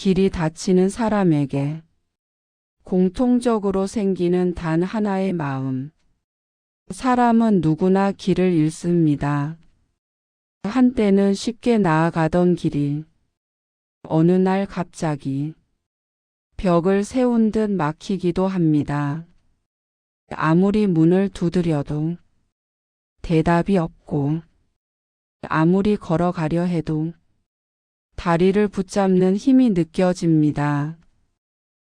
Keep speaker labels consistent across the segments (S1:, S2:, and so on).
S1: 길이 닫히는 사람에게 공통적으로 생기는 단 하나의 마음. 사람은 누구나 길을 잃습니다. 한때는 쉽게 나아가던 길이 어느 날 갑자기 벽을 세운 듯 막히기도 합니다. 아무리 문을 두드려도 대답이 없고 아무리 걸어가려 해도 다리를 붙잡는 힘이 느껴집니다.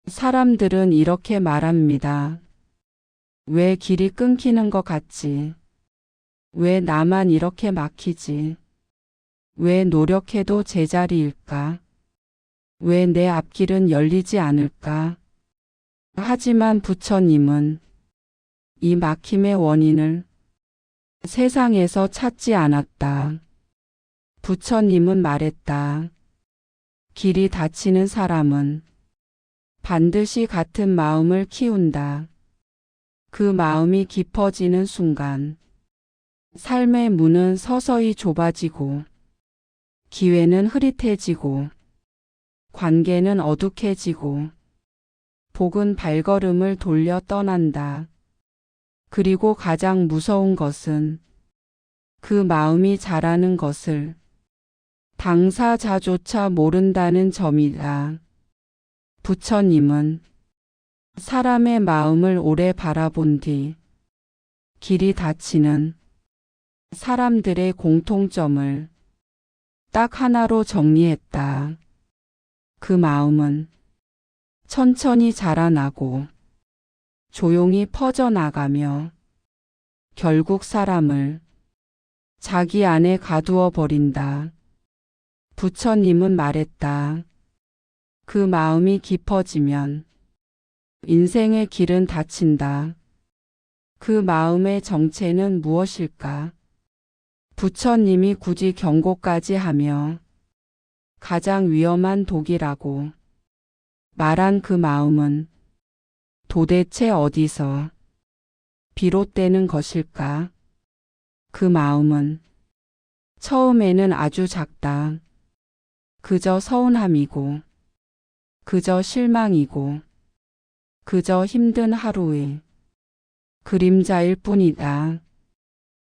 S1: 사람들은 이렇게 말합니다. 왜 길이 끊기는 것 같지? 왜 나만 이렇게 막히지? 왜 노력해도 제자리일까? 왜 내 앞길은 열리지 않을까? 하지만 부처님은 이 막힘의 원인을 세상에서 찾지 않았다. 부처님은 말했다. 길이 닫히는 사람은 반드시 같은 마음을 키운다. 그 마음이 깊어지는 순간 삶의 문은 서서히 좁아지고 기회는 흐릿해지고 관계는 어둑해지고 복은 발걸음을 돌려 떠난다. 그리고 가장 무서운 것은 그 마음이 자라는 것을 당사자조차 모른다는 점이다. 부처님은 사람의 마음을 오래 바라본 뒤 길이 닫히는 사람들의 공통점을 딱 하나로 정리했다. 그 마음은 천천히 자라나고 조용히 퍼져나가며 결국 사람을 자기 안에 가두어 버린다. 부처님은 말했다. 그 마음이 깊어지면 인생의 길은 닫힌다. 그 마음의 정체는 무엇일까? 부처님이 굳이 경고까지 하며 가장 위험한 독이라고 말한 그 마음은 도대체 어디서 비롯되는 것일까? 그 마음은 처음에는 아주 작다. 그저 서운함이고, 그저 실망이고, 그저 힘든 하루의 그림자일 뿐이다.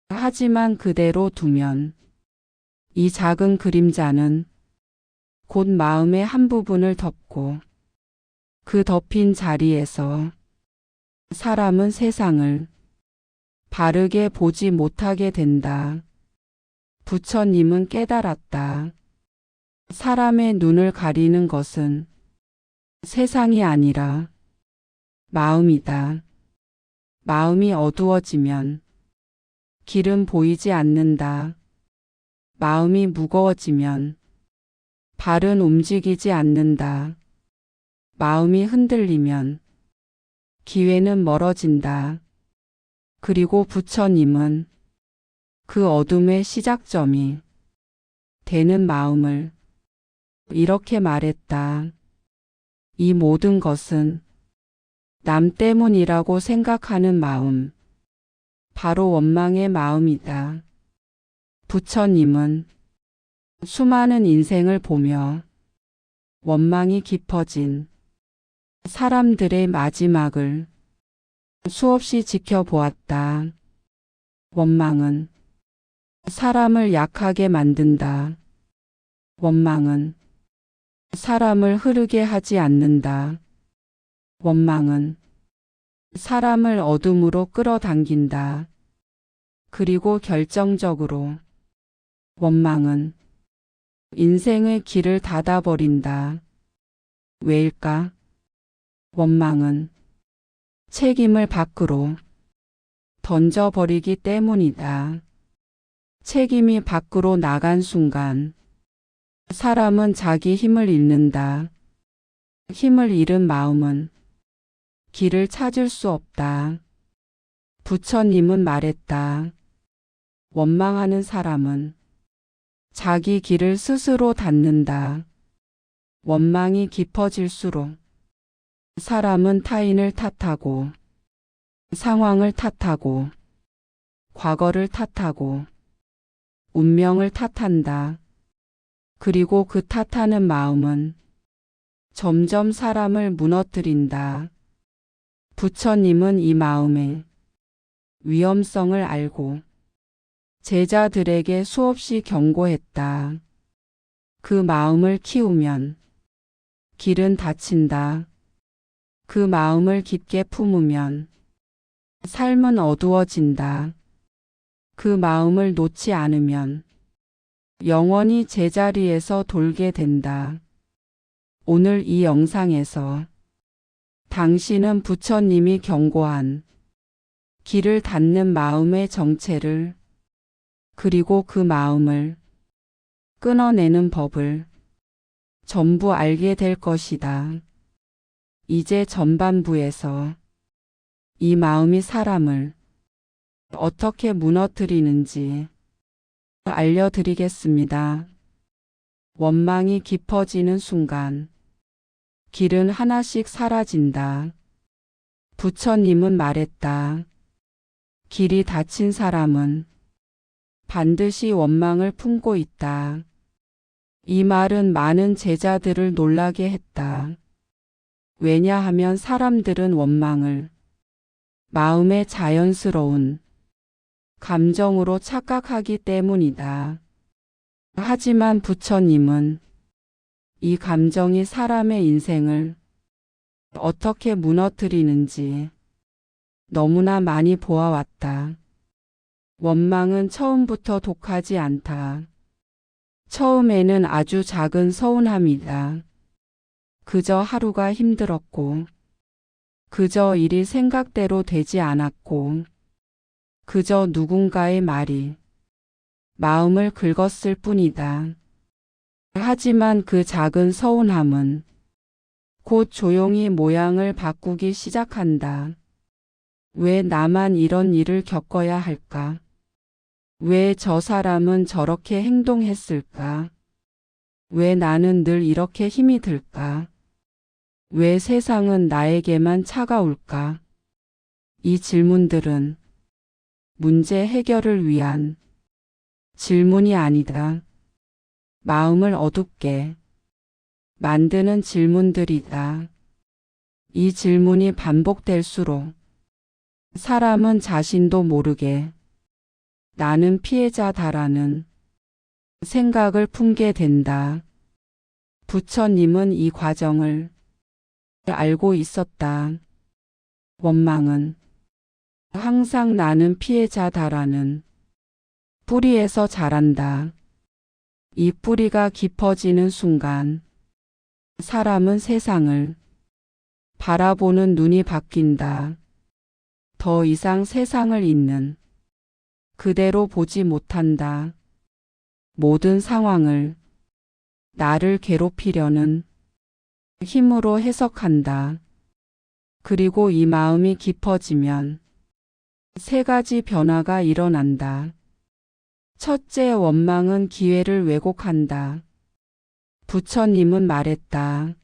S1: 하지만 그대로 두면 이 작은 그림자는 곧 마음의 한 부분을 덮고 그 덮인 자리에서 사람은 세상을 바르게 보지 못하게 된다. 부처님은 깨달았다. 사람의 눈을 가리는 것은 세상이 아니라 마음이다. 마음이 어두워지면 길은 보이지 않는다. 마음이 무거워지면 발은 움직이지 않는다. 마음이 흔들리면 기회는 멀어진다. 그리고 부처님은 그 어둠의 시작점이 되는 마음을 이렇게 말했다. 이 모든 것은 남 때문이라고 생각하는 마음, 바로 원망의 마음이다. 부처님은 수많은 인생을 보며 원망이 깊어진 사람들의 마지막을 수없이 지켜보았다. 원망은 사람을 약하게 만든다. 원망은 사람을 흐르게 하지 않는다. 원망은 사람을 어둠으로 끌어당긴다. 그리고 결정적으로 원망은 인생의 길을 닫아버린다. 왜일까? 원망은 책임을 밖으로 던져버리기 때문이다. 책임이 밖으로 나간 순간 사람은 자기 힘을 잃는다. 힘을 잃은 마음은 길을 찾을 수 없다. 부처님은 말했다. 원망하는 사람은 자기 길을 스스로 닫는다. 원망이 깊어질수록 사람은 타인을 탓하고 상황을 탓하고 과거를 탓하고 운명을 탓한다. 그리고 그 탓하는 마음은 점점 사람을 무너뜨린다. 부처님은 이 마음의 위험성을 알고 제자들에게 수없이 경고했다. 그 마음을 키우면 길은 닫힌다. 그 마음을 깊게 품으면 삶은 어두워진다. 그 마음을 놓지 않으면 영원히 제자리에서 돌게 된다. 오늘 이 영상에서 당신은 부처님이 경고한 길을 닫는 마음의 정체를 그리고 그 마음을 끊어내는 법을 전부 알게 될 것이다. 이제 전반부에서 이 마음이 사람을 어떻게 무너뜨리는지 알려드리겠습니다. 원망이 깊어지는 순간 길은 하나씩 사라진다. 부처님은 말했다. 길이 닫힌 사람은 반드시 원망을 품고 있다. 이 말은 많은 제자들을 놀라게 했다. 왜냐하면 사람들은 원망을 마음의 자연스러운 감정으로 착각하기 때문이다. 하지만 부처님은 이 감정이 사람의 인생을 어떻게 무너뜨리는지 너무나 많이 보아왔다. 원망은 처음부터 독하지 않다. 처음에는 아주 작은 서운함이다. 그저 하루가 힘들었고, 그저 일이 생각대로 되지 않았고, 그저 누군가의 말이 마음을 긁었을 뿐이다. 하지만 그 작은 서운함은 곧 조용히 모양을 바꾸기 시작한다. 왜 나만 이런 일을 겪어야 할까? 왜 저 사람은 저렇게 행동했을까? 왜 나는 늘 이렇게 힘이 들까? 왜 세상은 나에게만 차가울까? 이 질문들은 문제 해결을 위한 질문이 아니다. 마음을 어둡게 만드는 질문들이다. 이 질문이 반복될수록 사람은 자신도 모르게 나는 피해자다라는 생각을 품게 된다. 부처님은 이 과정을 알고 있었다. 원망은 항상 나는 피해자다라는 뿌리에서 자란다. 이 뿌리가 깊어지는 순간 사람은 세상을 바라보는 눈이 바뀐다. 더 이상 세상을 있는 그대로 보지 못한다. 모든 상황을 나를 괴롭히려는 힘으로 해석한다. 그리고 이 마음이 깊어지면 세 가지 변화가 일어난다. 첫째, 원망은 기회를 왜곡한다. 부처님은 말했다.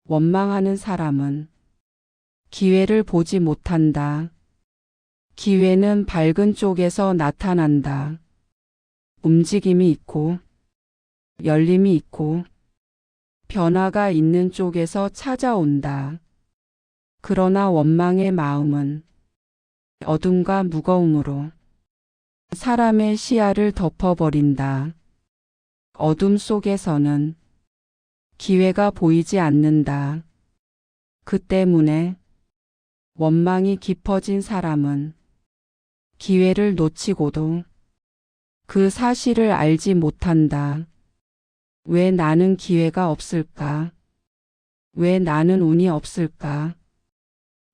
S1: 원망하는 사람은 기회를 보지 못한다. 기회는 밝은 쪽에서 나타난다. 움직임이 있고 열림이 있고 변화가 있는 쪽에서 찾아온다. 그러나 원망의 마음은 어둠과 무거움으로 사람의 시야를 덮어버린다. 어둠 속에서는 기회가 보이지 않는다. 그 때문에 원망이 깊어진 사람은 기회를 놓치고도 그 사실을 알지 못한다. 왜 나는 기회가 없을까? 왜 나는 운이 없을까?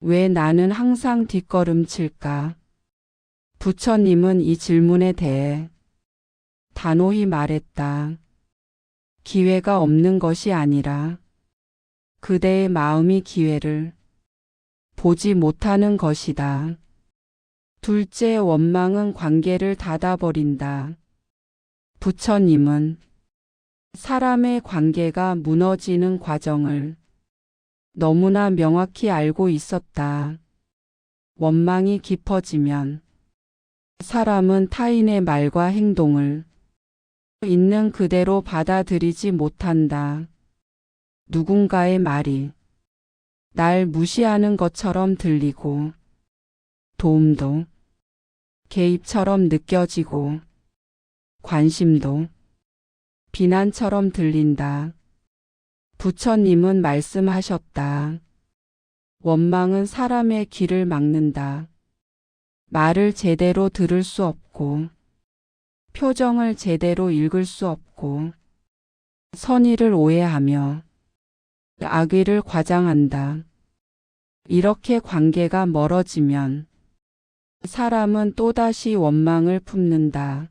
S1: 왜 나는 항상 뒷걸음칠까? 부처님은 이 질문에 대해 단호히 말했다. 기회가 없는 것이 아니라 그대의 마음이 기회를 보지 못하는 것이다. 둘째, 원망은 관계를 닫아버린다. 부처님은 사람의 관계가 무너지는 과정을 너무나 명확히 알고 있었다. 원망이 깊어지면 사람은 타인의 말과 행동을 있는 그대로 받아들이지 못한다. 누군가의 말이 날 무시하는 것처럼 들리고 도움도 개입처럼 느껴지고 관심도 비난처럼 들린다. 부처님은 말씀하셨다. 원망은 사람의 귀를 막는다. 말을 제대로 들을 수 없고 표정을 제대로 읽을 수 없고 선의를 오해하며 악의를 과장한다. 이렇게 관계가 멀어지면 사람은 또다시 원망을 품는다.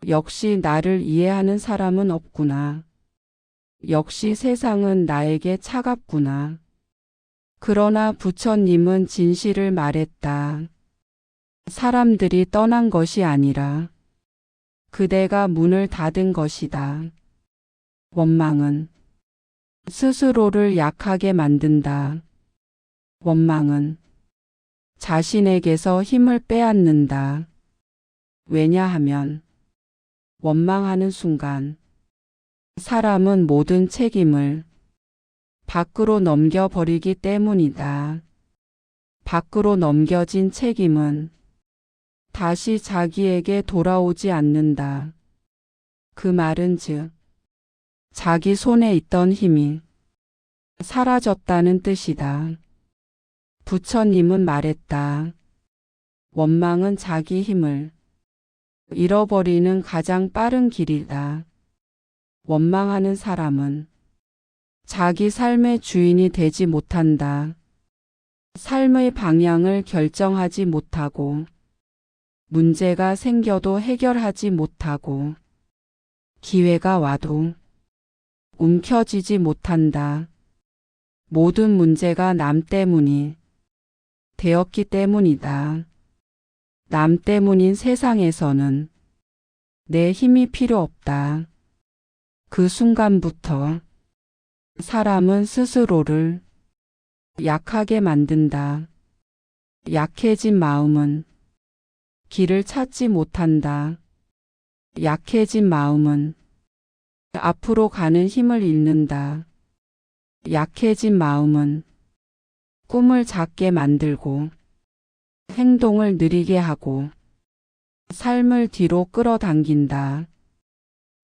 S1: 역시 나를 이해하는 사람은 없구나. 역시 세상은 나에게 차갑구나. 그러나 부처님은 진실을 말했다. 사람들이 떠난 것이 아니라 그대가 문을 닫은 것이다. 원망은 스스로를 약하게 만든다. 원망은 자신에게서 힘을 빼앗는다. 왜냐하면 원망하는 순간 사람은 모든 책임을 밖으로 넘겨버리기 때문이다. 밖으로 넘겨진 책임은 다시 자기에게 돌아오지 않는다. 그 말은 즉 자기 손에 있던 힘이 사라졌다는 뜻이다. 부처님은 말했다. 원망은 자기 힘을 잃어버리는 가장 빠른 길이다. 원망하는 사람은 자기 삶의 주인이 되지 못한다. 삶의 방향을 결정하지 못하고 문제가 생겨도 해결하지 못하고 기회가 와도 움켜쥐지 못한다. 모든 문제가 남 때문이 되었기 때문이다. 남 때문인 세상에서는 내 힘이 필요 없다. 그 순간부터 사람은 스스로를 약하게 만든다. 약해진 마음은 길을 찾지 못한다. 약해진 마음은 앞으로 가는 힘을 잃는다. 약해진 마음은 꿈을 작게 만들고 행동을 느리게 하고 삶을 뒤로 끌어당긴다.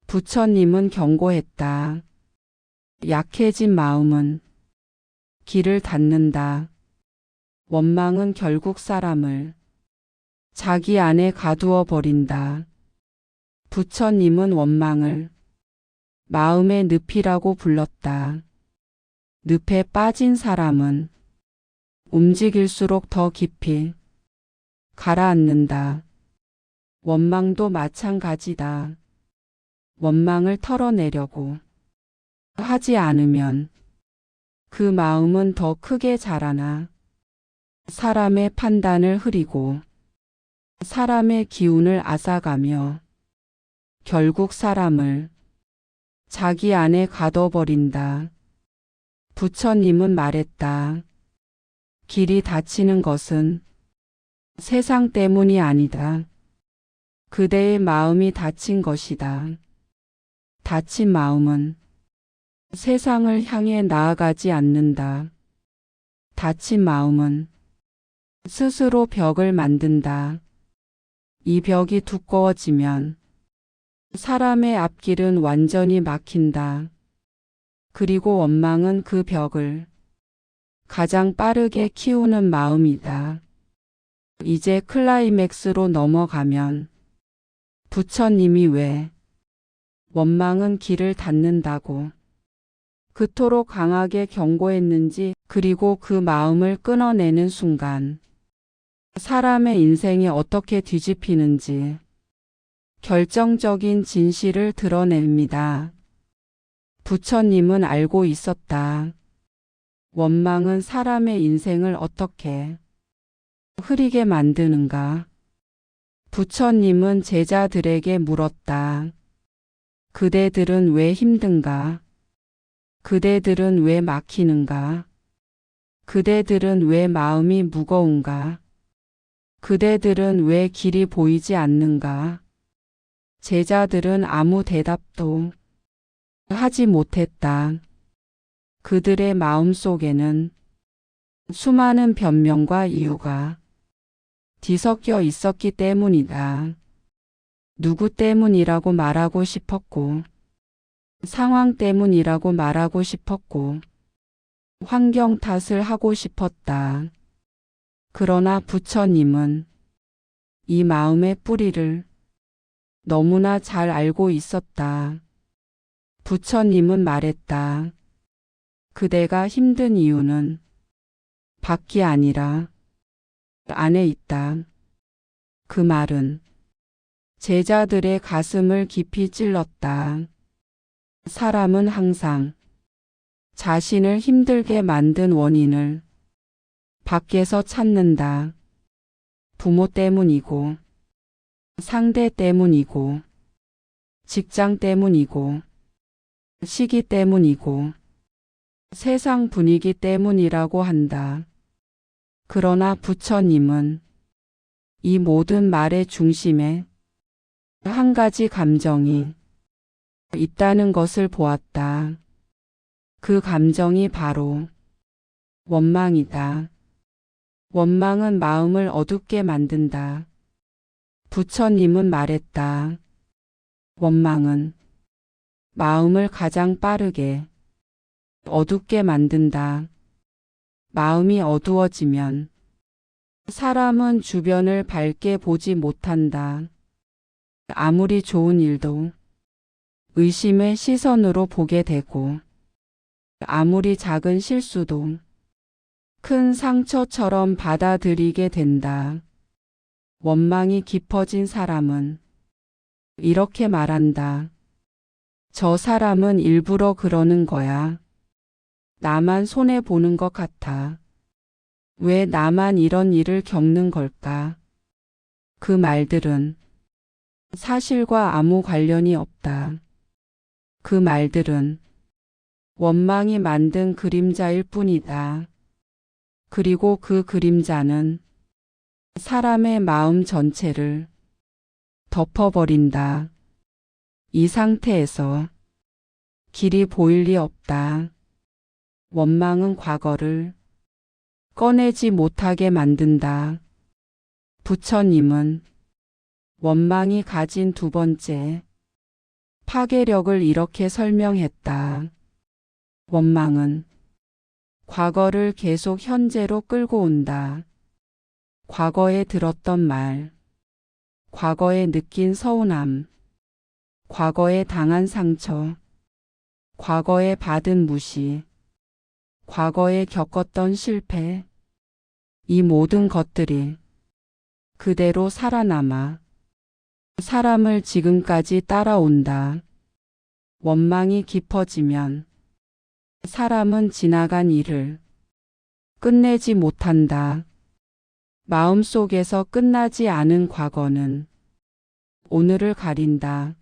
S1: 부처님은 경고했다. 약해진 마음은 길을 닫는다. 원망은 결국 사람을 자기 안에 가두어 버린다. 부처님은 원망을 마음의 늪이라고 불렀다. 늪에 빠진 사람은 움직일수록 더 깊이 가라앉는다. 원망도 마찬가지다. 원망을 털어내려고 하지 않으면 그 마음은 더 크게 자라나 사람의 판단을 흐리고 사람의 기운을 앗아가며 결국 사람을 자기 안에 가둬버린다. 부처님은 말했다. 길이 닫히는 것은 세상 때문이 아니다. 그대의 마음이 닫힌 것이다. 닫힌 마음은 세상을 향해 나아가지 않는다. 닫힌 마음은 스스로 벽을 만든다. 이 벽이 두꺼워지면 사람의 앞길은 완전히 막힌다. 그리고 원망은 그 벽을 가장 빠르게 키우는 마음이다. 이제 클라이맥스로 넘어가면 부처님이 왜 원망은 길을 닫는다고 그토록 강하게 경고했는지, 그리고 그 마음을 끊어내는 순간 사람의 인생이 어떻게 뒤집히는지 결정적인 진실을 드러냅니다. 부처님은 알고 있었다. 원망은 사람의 인생을 어떻게 흐리게 만드는가. 부처님은 제자들에게 물었다. 그대들은 왜 힘든가? 그대들은 왜 막히는가? 그대들은 왜 마음이 무거운가? 그대들은 왜 길이 보이지 않는가? 제자들은 아무 대답도 하지 못했다. 그들의 마음 속에는 수많은 변명과 이유가 뒤섞여 있었기 때문이다. 누구 때문이라고 말하고 싶었고, 상황 때문이라고 말하고 싶었고, 환경 탓을 하고 싶었다. 그러나 부처님은 이 마음의 뿌리를 너무나 잘 알고 있었다. 부처님은 말했다. 그대가 힘든 이유는 밖이 아니라 안에 있다. 그 말은 제자들의 가슴을 깊이 찔렀다. 사람은 항상 자신을 힘들게 만든 원인을 밖에서 찾는다. 부모 때문이고, 상대 때문이고, 직장 때문이고, 시기 때문이고, 세상 분위기 때문이라고 한다. 그러나 부처님은 이 모든 말의 중심에 한 가지 감정이 있다는 것을 보았다. 그 감정이 바로 원망이다. 원망은 마음을 어둡게 만든다. 부처님은 말했다. 원망은 마음을 가장 빠르게 어둡게 만든다. 마음이 어두워지면 사람은 주변을 밝게 보지 못한다. 아무리 좋은 일도 의심의 시선으로 보게 되고, 아무리 작은 실수도 큰 상처처럼 받아들이게 된다. 원망이 깊어진 사람은 이렇게 말한다. 저 사람은 일부러 그러는 거야. 나만 손해보는 것 같아. 왜 나만 이런 일을 겪는 걸까? 그 말들은 사실과 아무 관련이 없다. 그 말들은 원망이 만든 그림자일 뿐이다. 그리고 그 그림자는 사람의 마음 전체를 덮어버린다. 이 상태에서 길이 보일 리 없다. 원망은 과거를 꺼내지 못하게 만든다. 부처님은 원망이 가진 두 번째 파괴력을 이렇게 설명했다. 원망은 과거를 계속 현재로 끌고 온다. 과거에 들었던 말, 과거에 느낀 서운함, 과거에 당한 상처, 과거에 받은 무시, 과거에 겪었던 실패, 이 모든 것들이 그대로 살아남아 사람을 지금까지 따라온다. 원망이 깊어지면 사람은 지나간 일을 끝내지 못한다. 마음속에서 끝나지 않은 과거는 오늘을 가린다.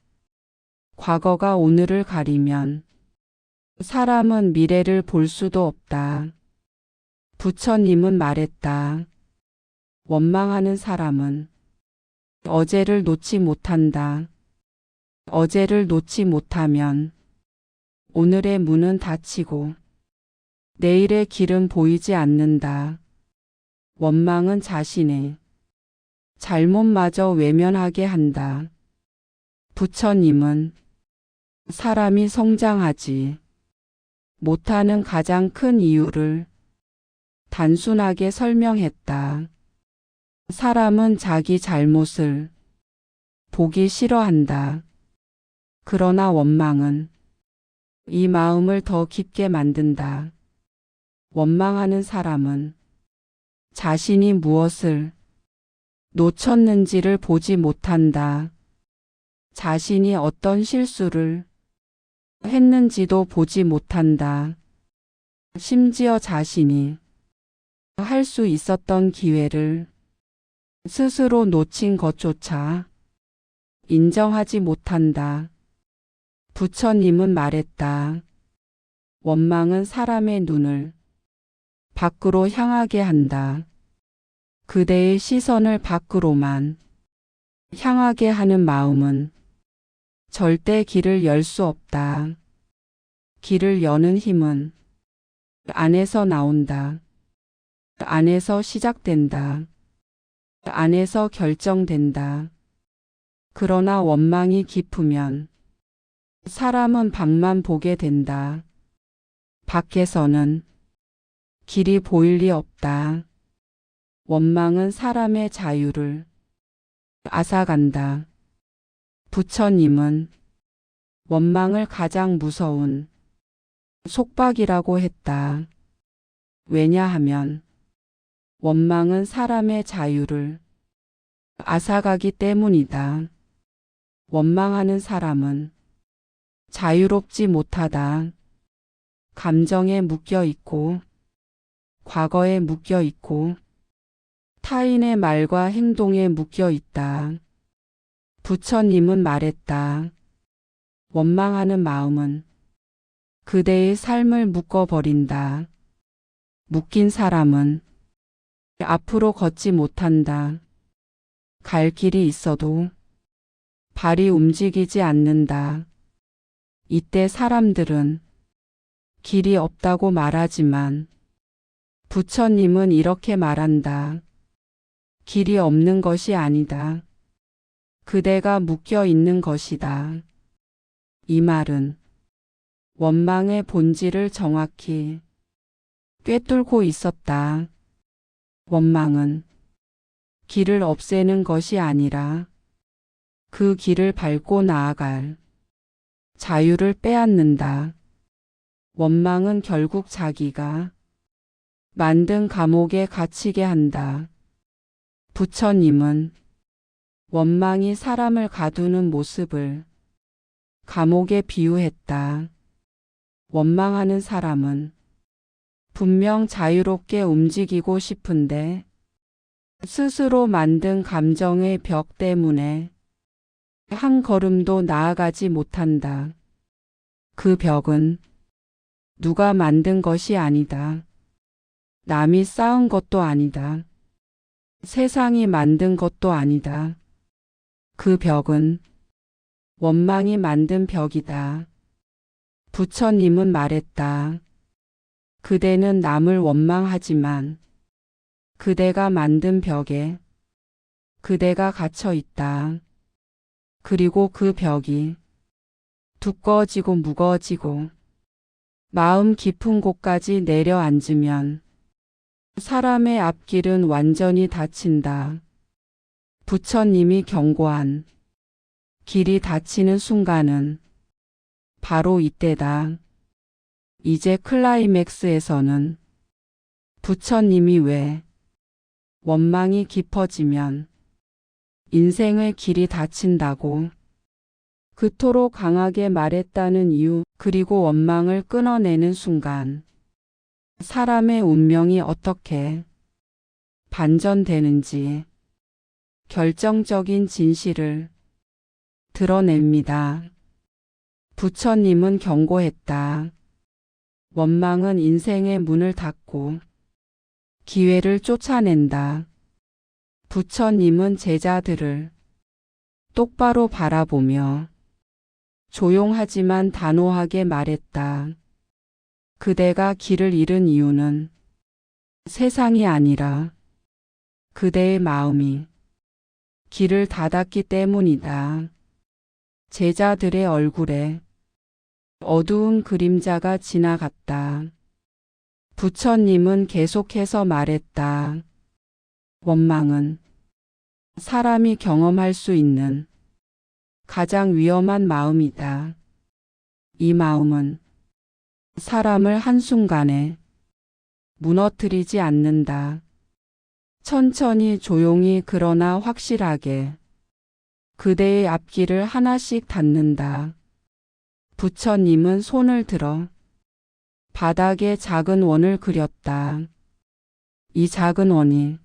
S1: 과거가 오늘을 가리면 사람은 미래를 볼 수도 없다. 부처님은 말했다. 원망하는 사람은 어제를 놓지 못한다. 어제를 놓지 못하면 오늘의 문은 닫히고 내일의 길은 보이지 않는다. 원망은 자신의 잘못마저 외면하게 한다. 부처님은 사람이 성장하지 못하는 가장 큰 이유를 단순하게 설명했다. 사람은 자기 잘못을 보기 싫어한다. 그러나 원망은 이 마음을 더 깊게 만든다. 원망하는 사람은 자신이 무엇을 놓쳤는지를 보지 못한다. 자신이 어떤 실수를 했는지도 보지 못한다. 심지어 자신이 할 수 있었던 기회를 스스로 놓친 것조차 인정하지 못한다. 부처님은 말했다. 원망은 사람의 눈을 밖으로 향하게 한다. 그대의 시선을 밖으로만 향하게 하는 마음은 절대 길을 열 수 없다. 길을 여는 힘은 안에서 나온다. 안에서 시작된다. 안에서 결정된다. 그러나 원망이 깊으면 사람은 밖만 보게 된다. 밖에서는 길이 보일 리 없다. 원망은 사람의 자유를 앗아간다. 부처님은 원망을 가장 무서운 속박이라고 했다. 왜냐하면 원망은 사람의 자유를 앗아가기 때문이다. 원망하는 사람은 자유롭지 못하다. 감정에 묶여 있고, 과거에 묶여 있고, 타인의 말과 행동에 묶여 있다. 부처님은 말했다. 원망하는 마음은 그대의 삶을 묶어버린다. 묶인 사람은 앞으로 걷지 못한다. 갈 길이 있어도 발이 움직이지 않는다. 이때 사람들은 길이 없다고 말하지만 부처님은 이렇게 말한다. 길이 없는 것이 아니다. 그대가 묶여 있는 것이다. 이 말은 원망의 본질을 정확히 꿰뚫고 있었다. 원망은 길을 없애는 것이 아니라 그 길을 밟고 나아갈 자유를 빼앗는다. 원망은 결국 자기가 만든 감옥에 갇히게 한다. 부처님은 원망이 사람을 가두는 모습을 감옥에 비유했다. 원망하는 사람은 분명 자유롭게 움직이고 싶은데 스스로 만든 감정의 벽 때문에 한 걸음도 나아가지 못한다. 그 벽은 누가 만든 것이 아니다. 남이 쌓은 것도 아니다. 세상이 만든 것도 아니다. 그 벽은 원망이 만든 벽이다. 부처님은 말했다. 그대는 남을 원망하지만 그대가 만든 벽에 그대가 갇혀 있다. 그리고 그 벽이 두꺼워지고 무거워지고 마음 깊은 곳까지 내려앉으면 사람의 앞길은 완전히 닫힌다. 부처님이 경고한 길이 닫히는 순간은 바로 이때다. 이제 클라이맥스에서는 부처님이 왜 원망이 깊어지면 인생의 길이 닫힌다고 그토록 강하게 말했다는 이유, 그리고 원망을 끊어내는 순간 사람의 운명이 어떻게 반전되는지 결정적인 진실을 드러냅니다. 부처님은 경고했다. 원망은 인생의 문을 닫고 기회를 쫓아낸다. 부처님은 제자들을 똑바로 바라보며 조용하지만 단호하게 말했다. 그대가 길을 잃은 이유는 세상이 아니라 그대의 마음이 길을 닫았기 때문이다. 제자들의 얼굴에 어두운 그림자가 지나갔다. 부처님은 계속해서 말했다. 원망은 사람이 경험할 수 있는 가장 위험한 마음이다. 이 마음은 사람을 한순간에 무너뜨리지 않는다. 천천히 조용히 그러나 확실하게 그대의 앞길을 하나씩 닫는다. 부처님은 손을 들어 바닥에 작은 원을 그렸다. 이 작은 원이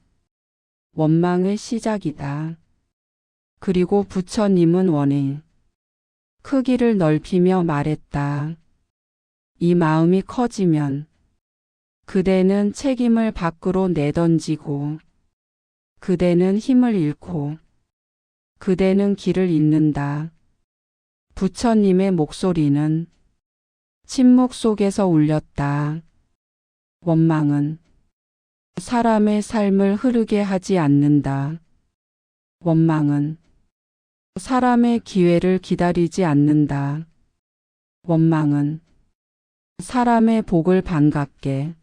S1: 원망의 시작이다. 그리고 부처님은 원의 크기를 넓히며 말했다. 이 마음이 커지면 그대는 책임을 밖으로 내던지고 그대는 힘을 잃고 그대는 길을 잃는다. 부처님의 목소리는 침묵 속에서 울렸다. 원망은 사람의 삶을 흐르게 하지 않는다. 원망은 사람의 기회를 기다리지 않는다. 원망은 사람의 복을 반갑게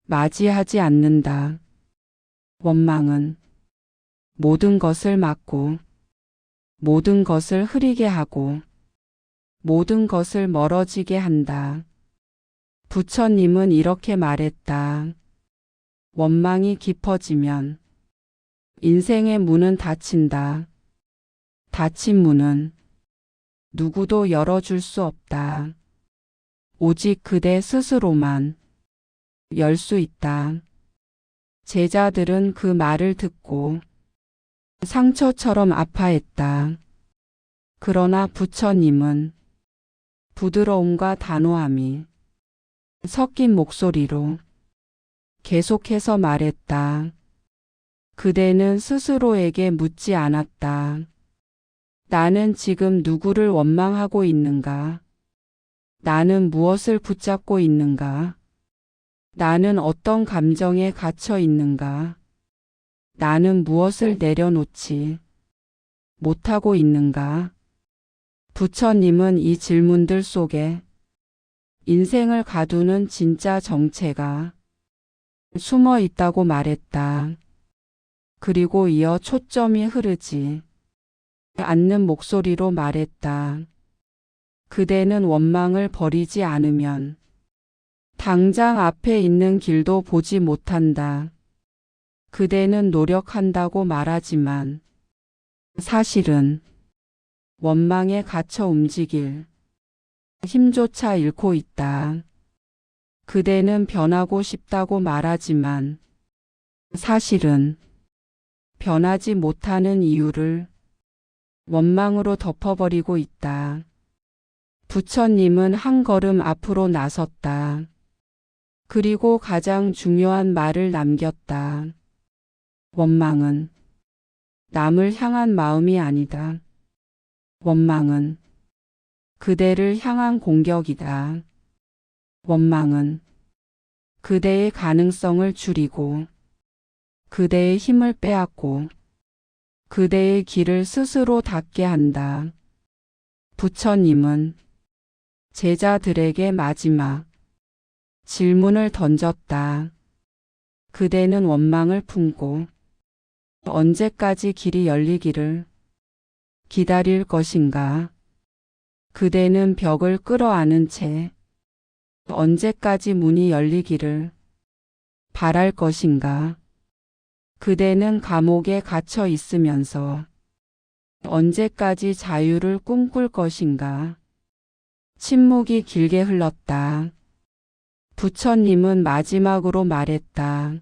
S1: 맞이하지 않는다. 원망은 모든 것을 막고 모든 것을 흐리게 하고 모든 것을 멀어지게 한다. 부처님은 이렇게 말했다. 원망이 깊어지면 인생의 문은 닫힌다. 닫힌 문은 누구도 열어줄 수 없다. 오직 그대 스스로만 열 수 있다. 제자들은 그 말을 듣고 상처처럼 아파했다. 그러나 부처님은 부드러움과 단호함이 섞인 목소리로 계속해서 말했다. 그대는 스스로에게 묻지 않았다. 나는 지금 누구를 원망하고 있는가? 나는 무엇을 붙잡고 있는가? 나는 어떤 감정에 갇혀 있는가? 나는 무엇을 내려놓지 못하고 있는가? 부처님은 이 질문들 속에 인생을 가두는 진짜 정체가 숨어 있다고 말했다. 그리고 이어 초점이 흐르지 않는 목소리로 말했다. 그대는 원망을 버리지 않으면 당장 앞에 있는 길도 보지 못한다. 그대는 노력한다고 말하지만 사실은 원망에 갇혀 움직일 힘조차 잃고 있다. 그대는 변하고 싶다고 말하지만 사실은 변하지 못하는 이유를 원망으로 덮어버리고 있다. 부처님은 한 걸음 앞으로 나섰다. 그리고 가장 중요한 말을 남겼다. 원망은 남을 향한 마음이 아니다. 원망은 그대를 향한 공격이다. 원망은 그대의 가능성을 줄이고 그대의 힘을 빼앗고 그대의 길을 스스로 닫게 한다. 부처님은 제자들에게 마지막 질문을 던졌다. 그대는 원망을 품고 언제까지 길이 열리기를 기다릴 것인가? 그대는 벽을 끌어안은 채 언제까지 문이 열리기를 바랄 것인가? 그대는 감옥에 갇혀 있으면서 언제까지 자유를 꿈꿀 것인가? 침묵이 길게 흘렀다. 부처님은 마지막으로 말했다.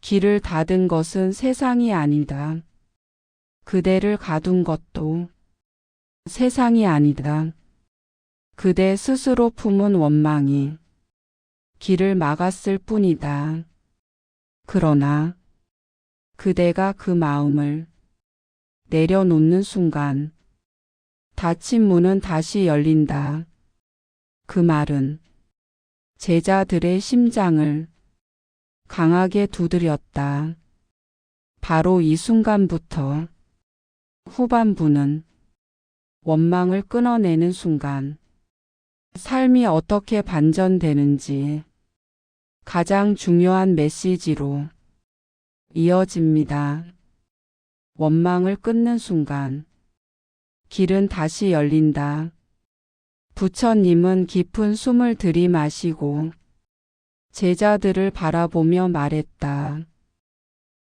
S1: 길을 닫은 것은 세상이 아니다. 그대를 가둔 것도 세상이 아니다. 그대 스스로 품은 원망이 길을 막았을 뿐이다. 그러나 그대가 그 마음을 내려놓는 순간 닫힌 문은 다시 열린다. 그 말은 제자들의 심장을 강하게 두드렸다. 바로 이 순간부터 후반부는 원망을 끊어내는 순간 삶이 어떻게 반전되는지 가장 중요한 메시지로 이어집니다. 원망을 끊는 순간 길은 다시 열린다. 부처님은 깊은 숨을 들이마시고 제자들을 바라보며 말했다.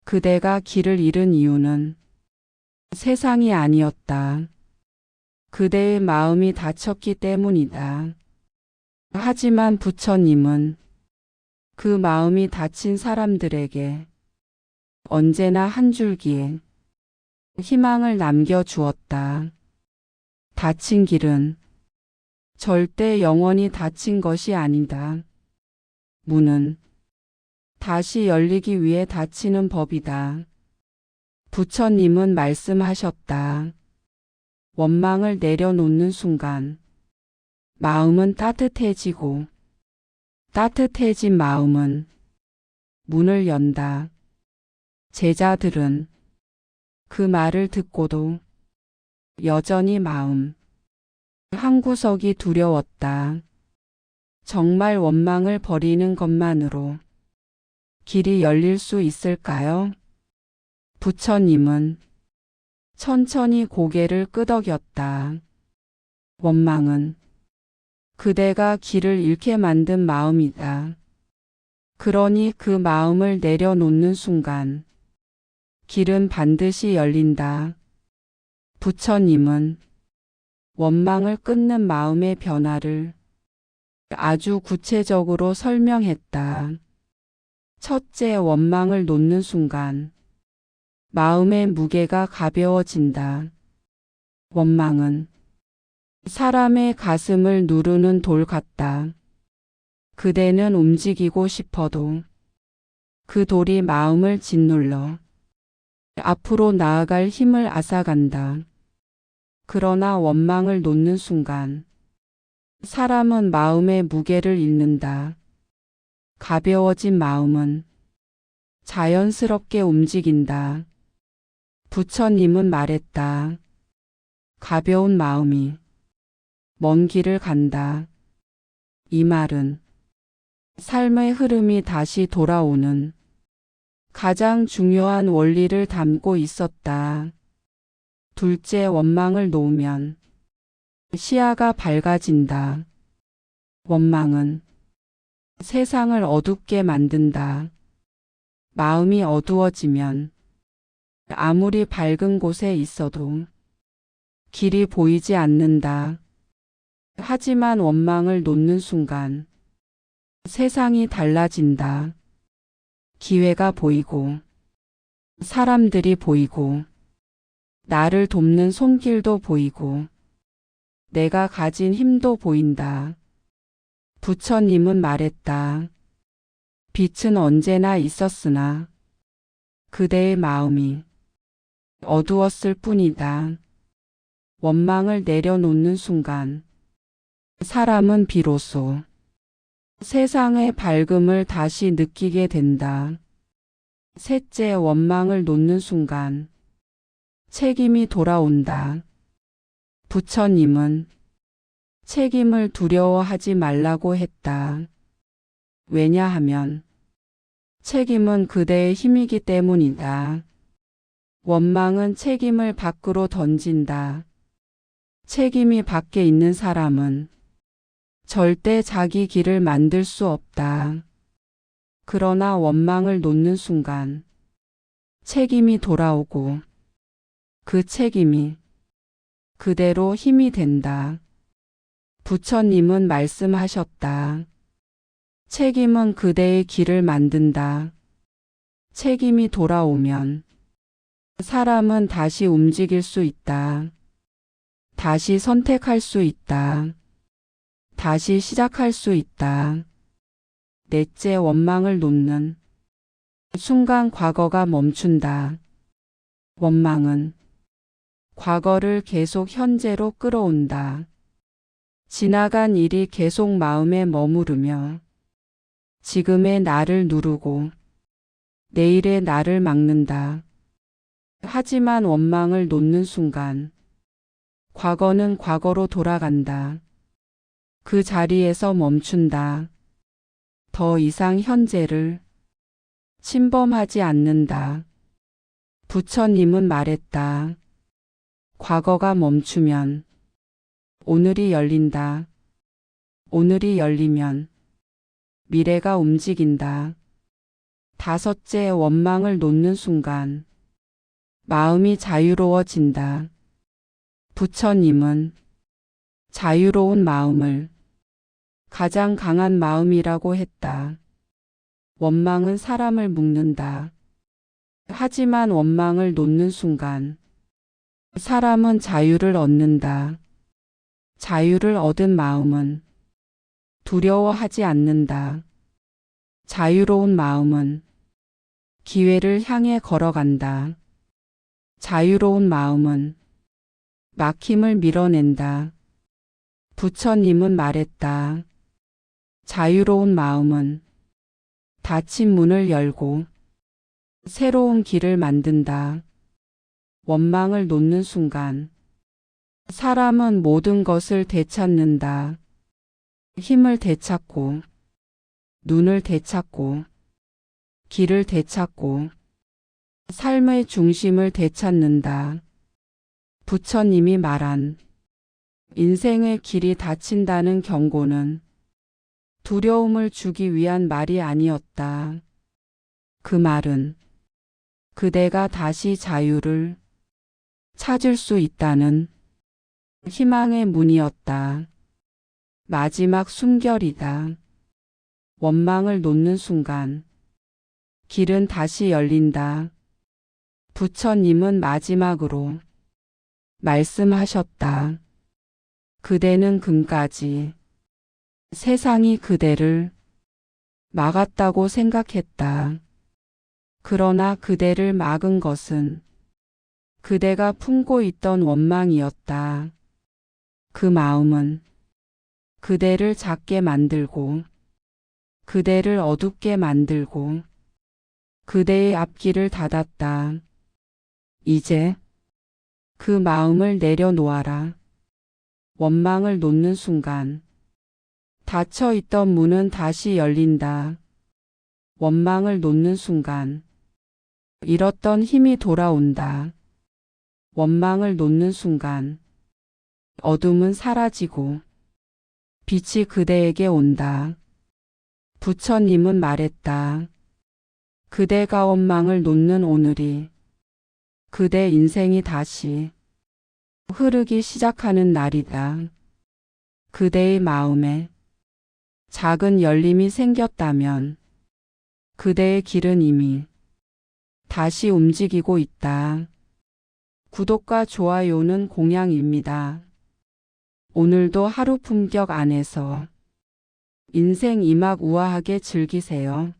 S1: 그대가 길을 잃은 이유는 세상이 아니었다. 그대의 마음이 닫혔기 때문이다. 하지만 부처님은 그 마음이 닫힌 사람들에게 언제나 한 줄기의 희망을 남겨주었다. 닫힌 길은 절대 영원히 닫힌 것이 아니다. 문은 다시 열리기 위해 닫히는 법이다. 부처님은 말씀하셨다. 원망을 내려놓는 순간 마음은 따뜻해지고 따뜻해진 마음은 문을 연다. 제자들은 그 말을 듣고도 여전히 마음 한구석이 두려웠다. 정말 원망을 버리는 것만으로 길이 열릴 수 있을까요? 부처님은 천천히 고개를 끄덕였다. 원망은 그대가 길을 잃게 만든 마음이다. 그러니 그 마음을 내려놓는 순간 길은 반드시 열린다. 부처님은 원망을 끊는 마음의 변화를 아주 구체적으로 설명했다. 첫째, 원망을 놓는 순간 마음의 무게가 가벼워진다. 원망은 사람의 가슴을 누르는 돌 같다. 그대는 움직이고 싶어도 그 돌이 마음을 짓눌러 앞으로 나아갈 힘을 앗아간다. 그러나 원망을 놓는 순간 사람은 마음의 무게를 잃는다. 가벼워진 마음은 자연스럽게 움직인다. 부처님은 말했다. 가벼운 마음이 먼 길을 간다. 이 말은 삶의 흐름이 다시 돌아오는 가장 중요한 원리를 담고 있었다. 둘째, 원망을 놓으면 시야가 밝아진다. 원망은 세상을 어둡게 만든다. 마음이 어두워지면 아무리 밝은 곳에 있어도 길이 보이지 않는다. 하지만 원망을 놓는 순간 세상이 달라진다. 기회가 보이고 사람들이 보이고 나를 돕는 손길도 보이고 내가 가진 힘도 보인다. 부처님은 말했다. 빛은 언제나 있었으나 그대의 마음이 어두웠을 뿐이다. 원망을 내려놓는 순간 사람은 비로소 세상의 밝음을 다시 느끼게 된다. 셋째, 원망을 놓는 순간 책임이 돌아온다. 부처님은 책임을 두려워하지 말라고 했다. 왜냐하면 책임은 그대의 힘이기 때문이다. 원망은 책임을 밖으로 던진다. 책임이 밖에 있는 사람은 절대 자기 길을 만들 수 없다. 그러나 원망을 놓는 순간 책임이 돌아오고 그 책임이 그대로 힘이 된다. 부처님은 말씀하셨다. 책임은 그대의 길을 만든다. 책임이 돌아오면 사람은 다시 움직일 수 있다. 다시 선택할 수 있다. 다시 시작할 수 있다. 넷째, 원망을 놓는 순간 과거가 멈춘다. 원망은 과거를 계속 현재로 끌어온다. 지나간 일이 계속 마음에 머무르며 지금의 나를 누르고 내일의 나를 막는다. 하지만 원망을 놓는 순간 과거는 과거로 돌아간다. 그 자리에서 멈춘다. 더 이상 현재를 침범하지 않는다. 부처님은 말했다. 과거가 멈추면 오늘이 열린다. 오늘이 열리면 미래가 움직인다. 다섯째, 원망을 놓는 순간 마음이 자유로워진다. 부처님은 자유로운 마음을 가장 강한 마음이라고 했다. 원망은 사람을 묶는다. 하지만 원망을 놓는 순간 사람은 자유를 얻는다. 자유를 얻은 마음은 두려워하지 않는다. 자유로운 마음은 기회를 향해 걸어간다. 자유로운 마음은 막힘을 밀어낸다. 부처님은 말했다. 자유로운 마음은 닫힌 문을 열고 새로운 길을 만든다. 원망을 놓는 순간 사람은 모든 것을 되찾는다. 힘을 되찾고, 눈을 되찾고, 길을 되찾고, 삶의 중심을 되찾는다. 부처님이 말한 인생의 길이 닫힌다는 경고는 두려움을 주기 위한 말이 아니었다. 그 말은 그대가 다시 자유를 찾을 수 있다는 희망의 문이었다. 마지막 숨결이다. 원망을 놓는 순간 길은 다시 열린다. 부처님은 마지막으로 말씀하셨다. 그대는 금까지 세상이 그대를 막았다고 생각했다. 그러나 그대를 막은 것은 그대가 품고 있던 원망이었다. 그 마음은 그대를 작게 만들고 그대를 어둡게 만들고 그대의 앞길을 닫았다. 이제 그 마음을 내려놓아라. 원망을 놓는 순간 닫혀있던 문은 다시 열린다. 원망을 놓는 순간 잃었던 힘이 돌아온다. 원망을 놓는 순간 어둠은 사라지고 빛이 그대에게 온다. 부처님은 말했다. 그대가 원망을 놓는 오늘이 그대 인생이 다시 흐르기 시작하는 날이다. 그대의 마음에 작은 열림이 생겼다면 그대의 길은 이미 다시 움직이고 있다. 구독과 좋아요는 공양입니다. 오늘도 하루 품격 안에서 인생 이막 우아하게 즐기세요.